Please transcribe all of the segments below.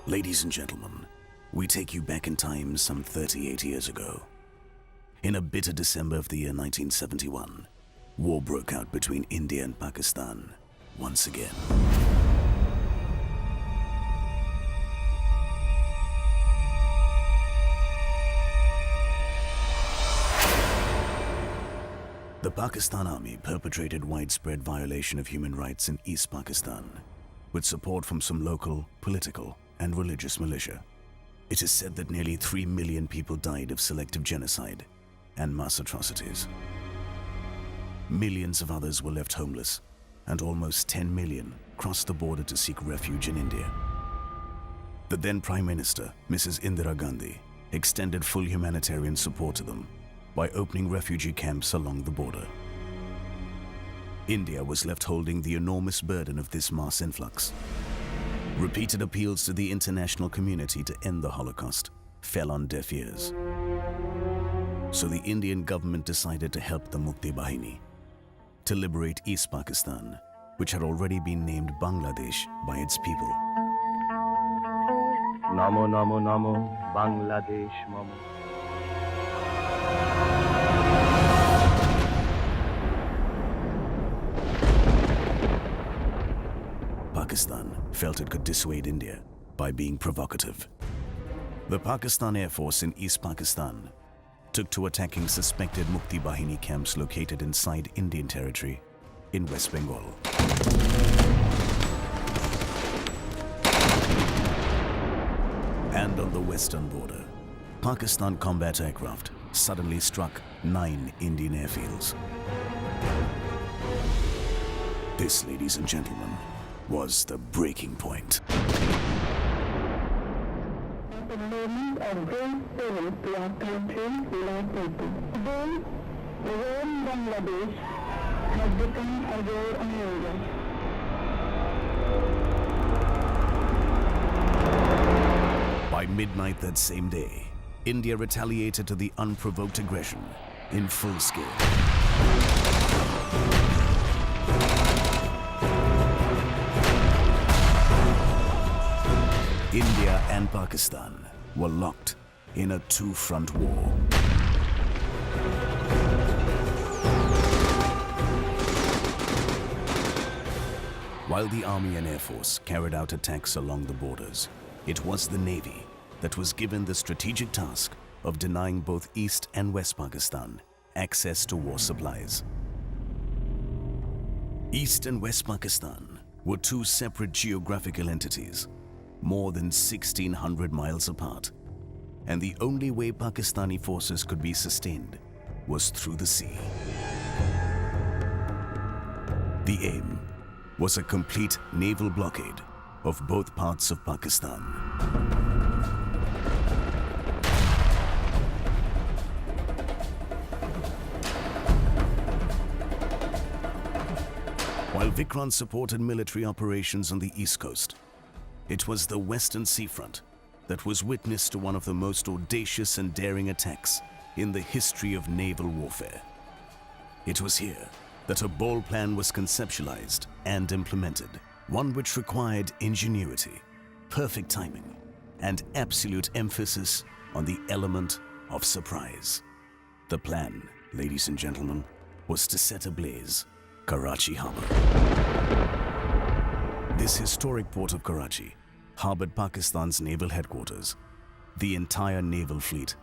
Ladies and gentlemen, we take you back in time some 38 years ago. In a bitter December of the year 1971, war broke out between India and Pakistan once again. The Pakistan Army perpetrated widespread violation of human rights in East Pakistan, with support from some local, political, and religious militia. It is said that nearly 3 million people died of selective genocide and mass atrocities. Millions of others were left homeless, and almost 10 million crossed the border to seek refuge in India. The then Prime Minister, Mrs. Indira Gandhi, extended full humanitarian support to them by opening refugee camps along the border. India was left holding the enormous burden of this mass influx. Repeated appeals to the international community to end the Holocaust fell on deaf ears. So the Indian government decided to help the Mukti Bahini to liberate East Pakistan, which had already been named Bangladesh by its people. Namo Namo Namo Bangladesh Mamo. Pakistan felt it could dissuade India by being provocative. The Pakistan Air Force in East Pakistan took to attacking suspected Mukti Bahini camps located inside Indian territory in West Bengal. And on the western border, Pakistan combat aircraft suddenly struck 9 Indian airfields. This, ladies and gentlemen, was the breaking point. A moment of great peril to our country and our people. Today, the war in Bangladesh has become a war on India. By midnight that same day, India retaliated to the unprovoked aggression in full scale. India and Pakistan were locked in a two-front war. While the Army and Air Force carried out attacks along the borders, it was the Navy that was given the strategic task of denying both East and West Pakistan access to war supplies. East and West Pakistan were two separate geographical entities, more than 1,600 miles apart, and the only way Pakistani forces could be sustained was through the sea. The aim was a complete naval blockade of both parts of Pakistan. While Vikrant supported military operations on the East Coast, it was the Western Seafront that was witness to one of the most audacious and daring attacks in the history of naval warfare. It was here that a bold plan was conceptualized and implemented, one which required ingenuity, perfect timing, and absolute emphasis on the element of surprise. The plan, ladies and gentlemen, was to set ablaze Karachi Harbor. This historic port of Karachi harbored Pakistan's naval headquarters, the entire naval fleet,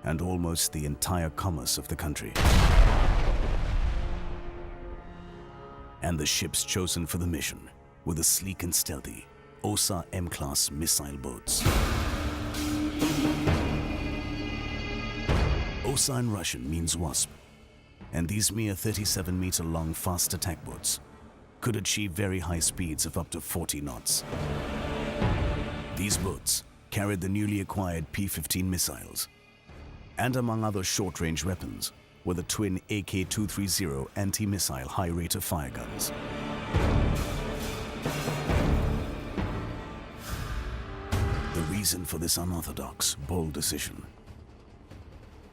and almost the entire commerce of the country. And the ships chosen for the mission were the sleek and stealthy OSA M-class missile boats. OSA in Russian means WASP, and these mere 37-meter-long fast attack boats could achieve very high speeds of up to 40 knots. These boats carried the newly acquired P-15 missiles, and among other short-range weapons were the twin AK-230 anti-missile high-rate-of-fire guns. The reason for this unorthodox, bold decision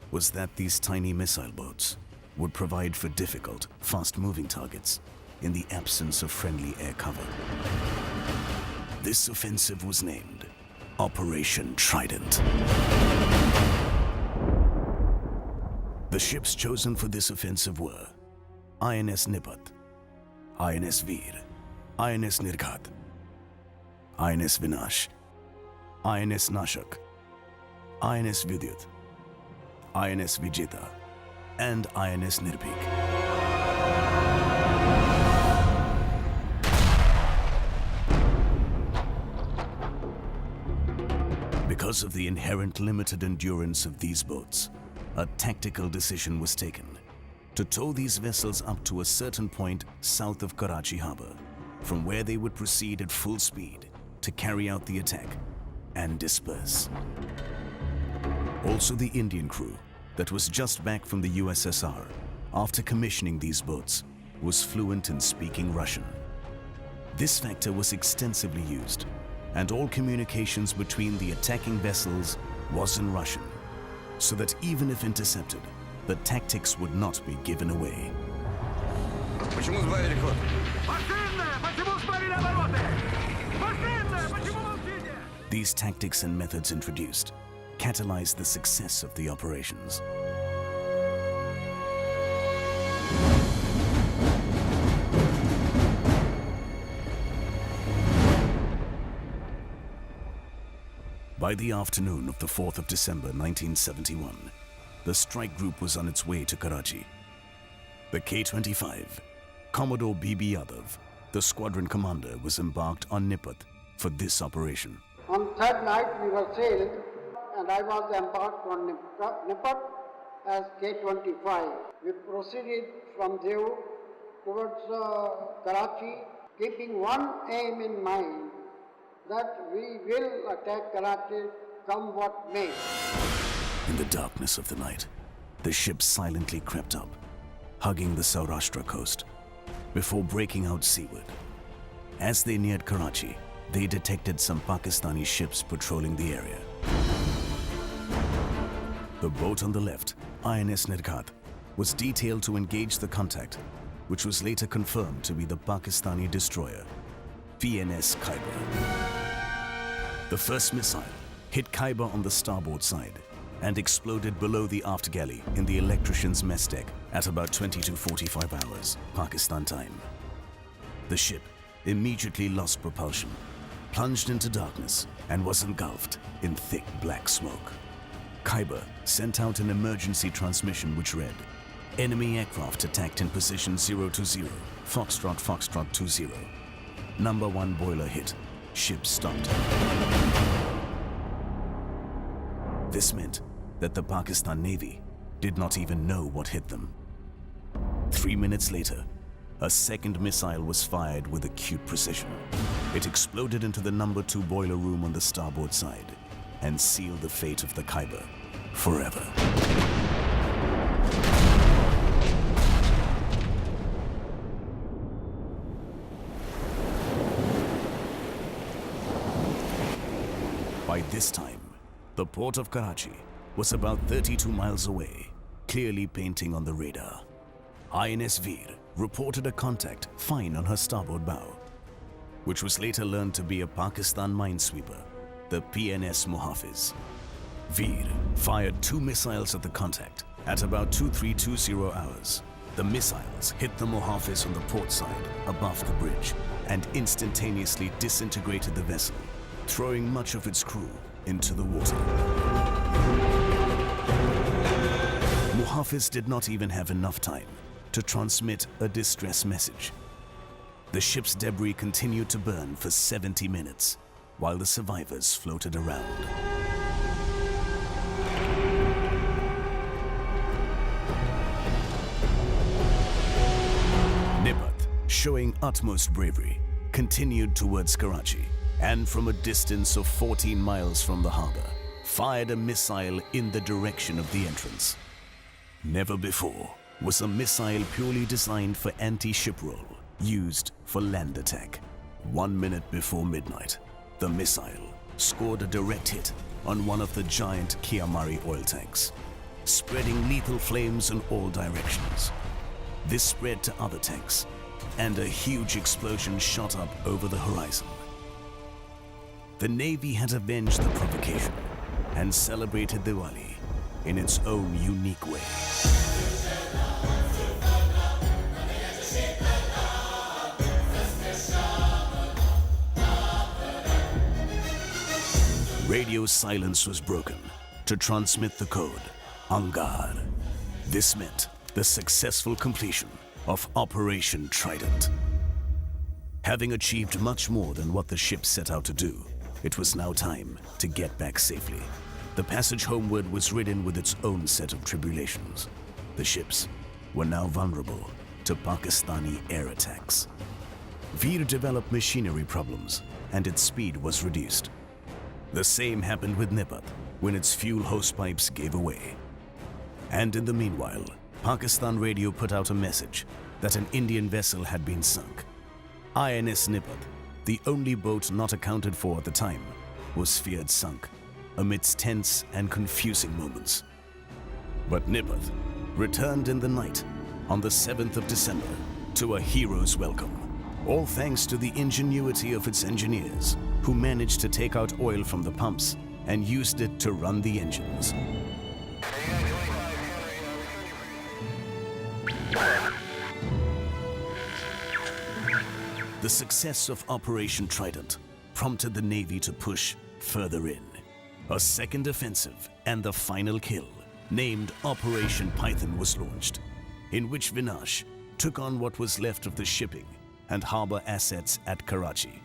was that these tiny missile boats would provide for difficult, fast-moving targets in the absence of friendly air cover. This offensive was named Operation Trident. The ships chosen for this offensive were INS Nipat, INS Veer, INS Nirghat, INS Vinash, INS Nashak, INS Vidyut, INS Vijeta, and INS Nirpik. Because of the inherent limited endurance of these boats, a tactical decision was taken to tow these vessels up to a certain point south of Karachi harbor, from where they would proceed at full speed to carry out the attack and disperse. Also, the Indian crew that was just back from the USSR after commissioning these boats was fluent in speaking Russian. This factor was extensively used, and all communications between the attacking vessels was in Russian, so that even if intercepted, the tactics would not be given away. Почему сбавили ход? These tactics and methods introduced catalyzed the success of the operations. By the afternoon of the 4th of December 1971, the strike group was on its way to Karachi. The K-25, Commodore B.B. Yadav, the squadron commander, was embarked on Nipat for this operation. On third night we were sailed and I was embarked on Nipat as K-25. We proceeded from there towards Karachi, keeping one aim in mind, that we will attack Karachi come what may. In the darkness of the night, the ship silently crept up, hugging the Saurashtra coast, before breaking out seaward. As they neared Karachi, they detected some Pakistani ships patrolling the area. The boat on the left, INS Nirghat, was detailed to engage the contact, which was later confirmed to be the Pakistani destroyer, PNS Khyber. The first missile hit Khyber on the starboard side and exploded below the aft galley in the electrician's mess deck at about 20 to 45 hours, Pakistan time. The ship immediately lost propulsion, plunged into darkness, and was engulfed in thick black smoke. Khyber sent out an emergency transmission which read, "Enemy aircraft attacked in position 020, Foxtrot Foxtrot 20. Number 1 boiler hit. Ship stopped." This meant that the Pakistan Navy did not even know what hit them. 3 minutes later, a second missile was fired with acute precision. It exploded into the number 2 boiler room on the starboard side and sealed the fate of the Khyber forever. By this time, the port of Karachi was about 32 miles away, clearly painting on the radar. INS Veer reported a contact fine on her starboard bow, which was later learned to be a Pakistan minesweeper, the PNS Mohafiz. Veer fired 2 missiles at the contact at about 2320 hours. The missiles hit the Mohafiz on the port side above the bridge and instantaneously disintegrated the vessel, throwing much of its crew into the water. Mohafiz did not even have enough time to transmit a distress message. The ship's debris continued to burn for 70 minutes while the survivors floated around. Nipat, showing utmost bravery, continued towards Karachi, and from a distance of 14 miles from the harbor, fired a missile in the direction of the entrance. Never before was a missile purely designed for anti-ship roll used for land attack. 1 minute before midnight, the missile scored a direct hit on one of the giant Kiamari oil tanks, spreading lethal flames in all directions. This spread to other tanks, and a huge explosion shot up over the horizon. The Navy had avenged the provocation and celebrated Diwali in its own unique way. Radio silence was broken to transmit the code, En garde. This meant the successful completion of Operation Trident. Having achieved much more than what the ship set out to do, it was now time to get back safely. The passage homeward was ridden with its own set of tribulations. The ships were now vulnerable to Pakistani air attacks. Veer developed machinery problems and its speed was reduced. The same happened with Nipat when its fuel hosepipes gave away. And in the meanwhile, Pakistan Radio put out a message that an Indian vessel had been sunk. INS Nipat, the only boat not accounted for at the time, was feared sunk amidst tense and confusing moments. But Nipat returned in the night on the 7th of December to a hero's welcome, all thanks to the ingenuity of its engineers, who managed to take out oil from the pumps and used it to run the engines. The success of Operation Trident prompted the Navy to push further in. A second offensive and the final kill, named Operation Python, was launched, in which Vinash took on what was left of the shipping and harbor assets at Karachi.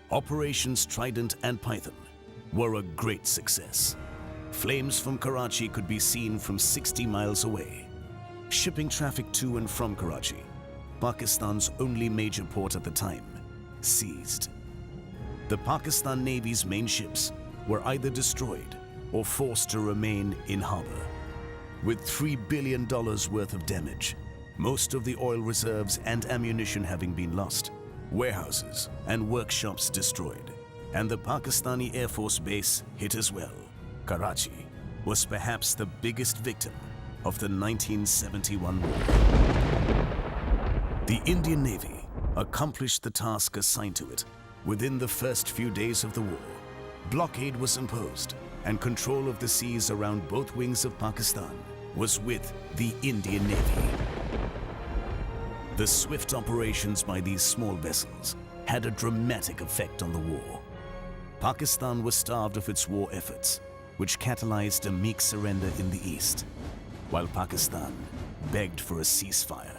Operations Trident and Python were a great success. Flames from Karachi could be seen from 60 miles away. Shipping traffic to and from Karachi, Pakistan's only major port at the time, ceased. The Pakistan Navy's main ships were either destroyed or forced to remain in harbor. With $3 billion worth of damage, most of the oil reserves and ammunition having been lost, warehouses and workshops destroyed, and the Pakistani Air Force base hit as well, Karachi was perhaps the biggest victim of the 1971 war. The Indian Navy accomplished the task assigned to it within the first few days of the war. Blockade was imposed, and control of the seas around both wings of Pakistan was with the Indian Navy. The swift operations by these small vessels had a dramatic effect on the war. Pakistan was starved of its war efforts, which catalyzed a meek surrender in the east, while Pakistan begged for a ceasefire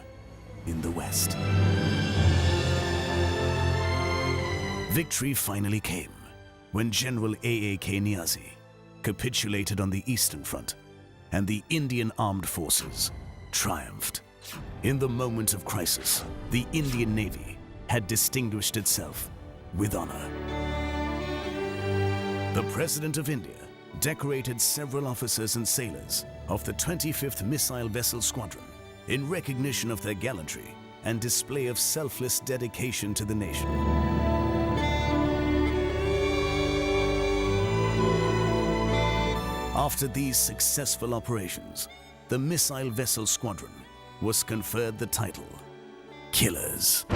in the west. Victory finally came when General A.A.K. Niazi capitulated on the Eastern Front, and the Indian armed forces triumphed. In the moment of crisis, the Indian Navy had distinguished itself with honor. The President of India decorated several officers and sailors of the 25th Missile Vessel Squadron in recognition of their gallantry and display of selfless dedication to the nation. After these successful operations, the Missile Vessel Squadron was conferred the title Killers.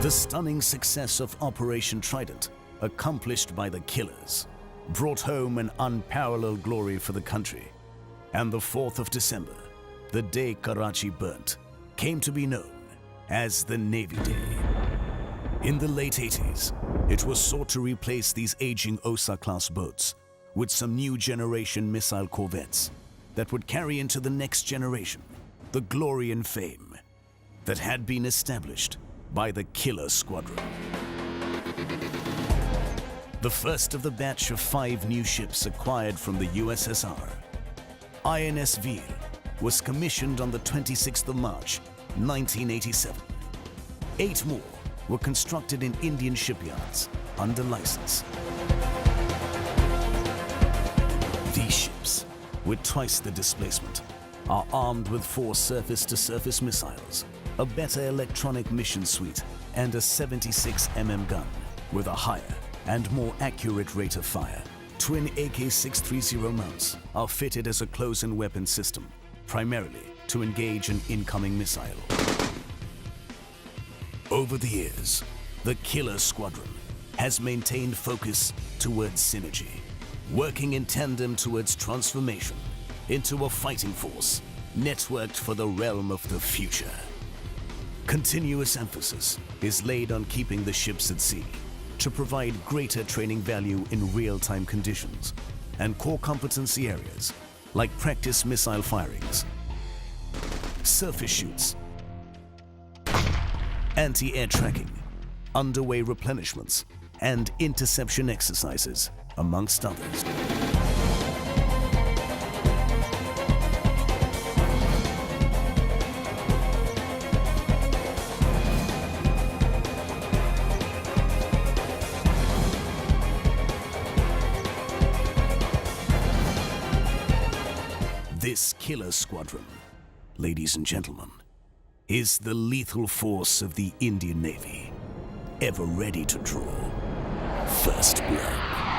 The stunning success of Operation Trident, accomplished by the Killers, brought home an unparalleled glory for the country, and the 4th of December, the day Karachi burnt, came to be known as the Navy Day. In the late 80s, it was sought to replace these aging OSA-class boats with some new generation missile corvettes that would carry into the next generation the glory and fame that had been established by the Killer Squadron. The first of the batch of 5 new ships acquired from the USSR, INS Veer, was commissioned on the 26th of March, 1987. 8 more were constructed in Indian shipyards under license. These ships, with twice the displacement, are armed with 4 surface-to-surface missiles, a better electronic mission suite, and a 76mm gun with a higher and more accurate rate of fire. Twin AK-630 mounts are fitted as a close-in weapon system, primarily to engage an incoming missile. Over the years, The Killer Squadron has maintained focus towards synergy, working in tandem towards transformation into a fighting force networked for the realm of the future. Continuous emphasis is laid on keeping the ships at sea to provide greater training value in real-time conditions and core competency areas like practice missile firings, surface shoots, anti-air tracking, underway replenishments, and interception exercises, amongst others. This Killer Squadron, ladies and gentlemen, is the lethal force of the Indian Navy, ever ready to draw first blood.